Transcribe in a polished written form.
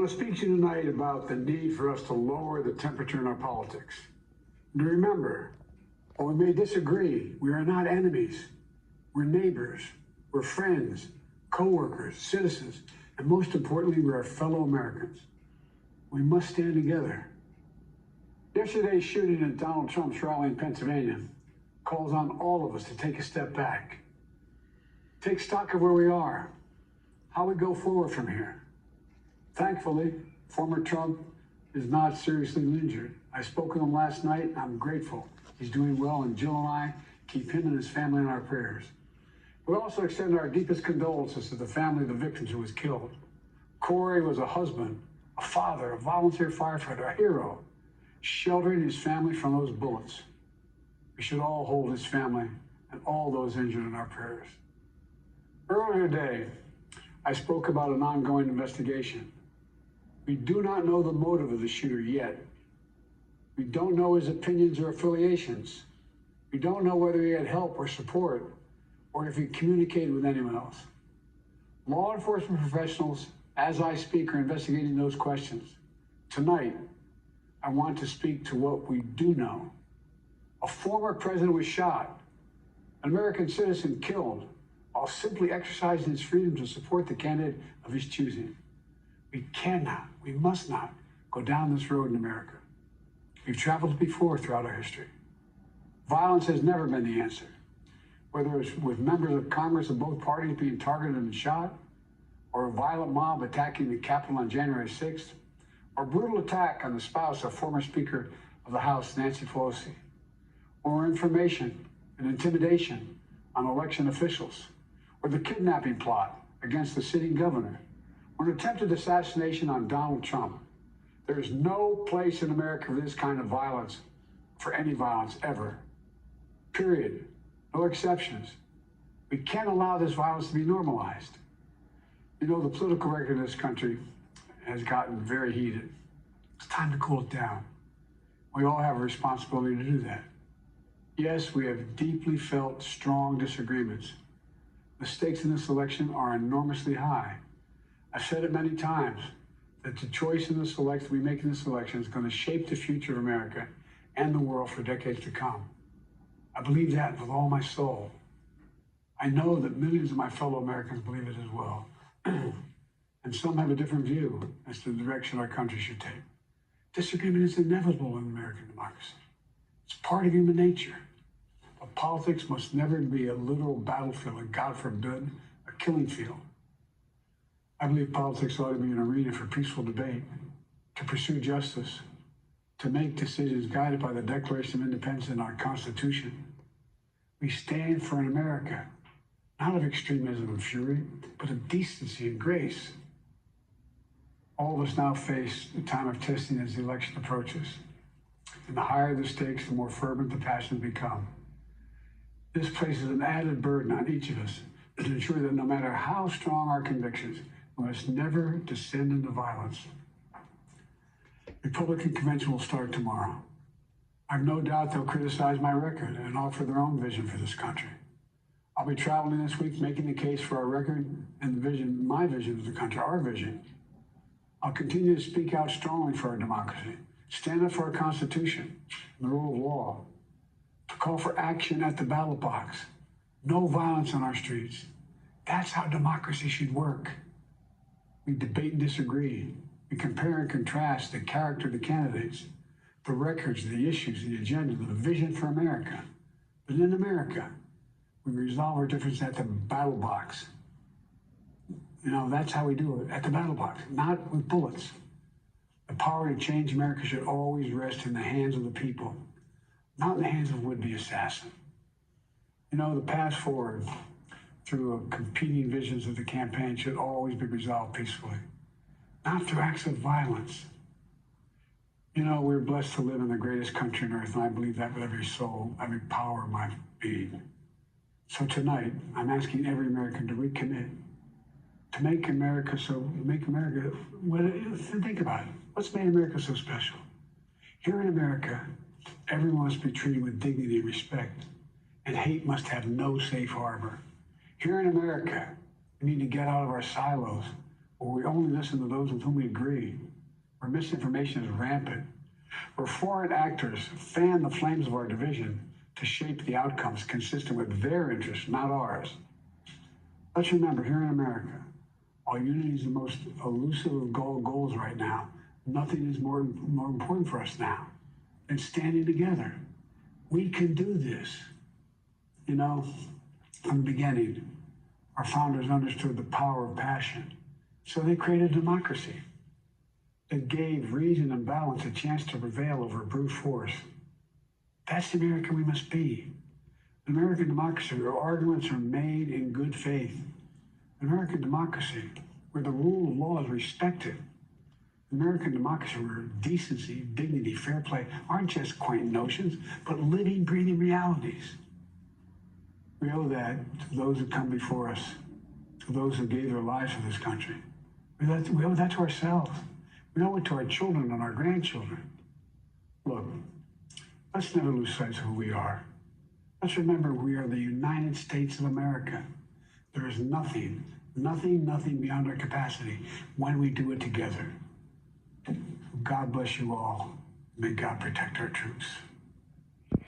want to speak to you tonight about the need for us to lower the temperature in our politics. And remember, while we may disagree, we are not enemies. We're neighbors, we're friends, co-workers, citizens, and most importantly, we're our fellow Americans. We must stand together. Yesterday's shooting at Donald Trump's rally in Pennsylvania calls on all of us to take a step back. Take stock of where we are, how we go forward from here. Thankfully, former Trump is not seriously injured. I spoke with him last night, and I'm grateful. He's doing well, and Jill and I keep him and his family in our prayers. We also extend our deepest condolences to the family of the victims who was killed. Corey was a husband, a father, a volunteer firefighter, a hero, sheltering his family from those bullets. We should all hold his family and all those injured in our prayers. Earlier today, I spoke about an ongoing investigation. We do not know the motive of the shooter yet. We don't know his opinions or affiliations. We don't know whether he had help or support, or if he communicated with anyone else. Law enforcement professionals, as I speak, are investigating those questions. Tonight, I want to speak to what we do know. A former president was shot, an American citizen killed, while simply exercising his freedom to support the candidate of his choosing. We cannot, we must not go down this road in America. We've traveled before throughout our history. Violence has never been the answer. Whether it's with members of Congress of both parties being targeted and shot, or a violent mob attacking the Capitol on January 6th, or a brutal attack on the spouse of former Speaker of the House, Nancy Pelosi, or information and intimidation on election officials, or the kidnapping plot against the sitting governor, or an attempted assassination on Donald Trump. There is no place in America for this kind of violence, for any violence ever. Period. No exceptions. We can't allow this violence to be normalized. You know, the political record in this country has gotten very heated. It's time to cool it down. We all have a responsibility to do that. Yes, we have deeply felt strong disagreements. The stakes in this election are enormously high. I've said it many times that the choice in this election we make in this election is going to shape the future of America and the world for decades to come. I believe that with all my soul. I know that millions of my fellow Americans believe it as well. And some have a different view as to the direction our country should take. Disagreement is inevitable in American democracy. It's part of human nature. But politics must never be a literal battlefield, and God forbid, a killing field. I believe politics ought to be an arena for peaceful debate, to pursue justice, to make decisions guided by the Declaration of Independence and our Constitution. We stand for an America, not of extremism and fury, but of decency and grace. All of us now face a time of testing as the election approaches. And the higher the stakes, the more fervent the passions become. This places an added burden on each of us to ensure that no matter how strong our convictions, we must never descend into violence. The Republican convention will start tomorrow. I have no doubt they'll criticize my record and offer their own vision for this country. I'll be traveling this week making the case for our record and the vision, my vision of the country, our vision. I'll continue to speak out strongly for our democracy, stand up for our Constitution and the rule of law, to call for action at the ballot box, no violence on our streets. That's how democracy should work. We debate and disagree. We compare and contrast the character of the candidates, the records, the issues, the agenda, the vision for America. But in America, we resolve our differences at the battle box. You know, that's how we do it, at the battle box, not with bullets. The power to change America should always rest in the hands of the people, not in the hands of would-be assassin. You know, the path forward through competing visions of the campaign should always be resolved peacefully, not through acts of violence. You know, we're blessed to live in the greatest country on earth, and I believe that with every soul, every power of my being. So tonight, I'm asking every American to recommit, to make America, think about it. What's made America so special? Here in America, everyone must be treated with dignity and respect, and hate must have no safe harbor. Here in America, we need to get out of our silos, Or we only listen to those with whom we agree, where misinformation is rampant, where foreign actors fan the flames of our division to shape the outcomes consistent with their interests, not ours. Let's remember, here in America, while unity is the most elusive of goals right now, nothing is more important for us now than standing together. We can do this. You know, from the beginning, our founders understood the power of passion. So they created democracy that gave reason and balance a chance to prevail over brute force. That's the American we must be. An American democracy where arguments are made in good faith. An American democracy where the rule of law is respected. An American democracy where decency, dignity, fair play aren't just quaint notions, but living, breathing realities. We owe that to those who come before us, to those who gave their lives for this country. We owe that to ourselves. We owe it to our children and our grandchildren. Look, let's never lose sight of who we are. Let's remember we are the United States of America. There is nothing beyond our capacity when we do it together. God bless you all. May God protect our troops.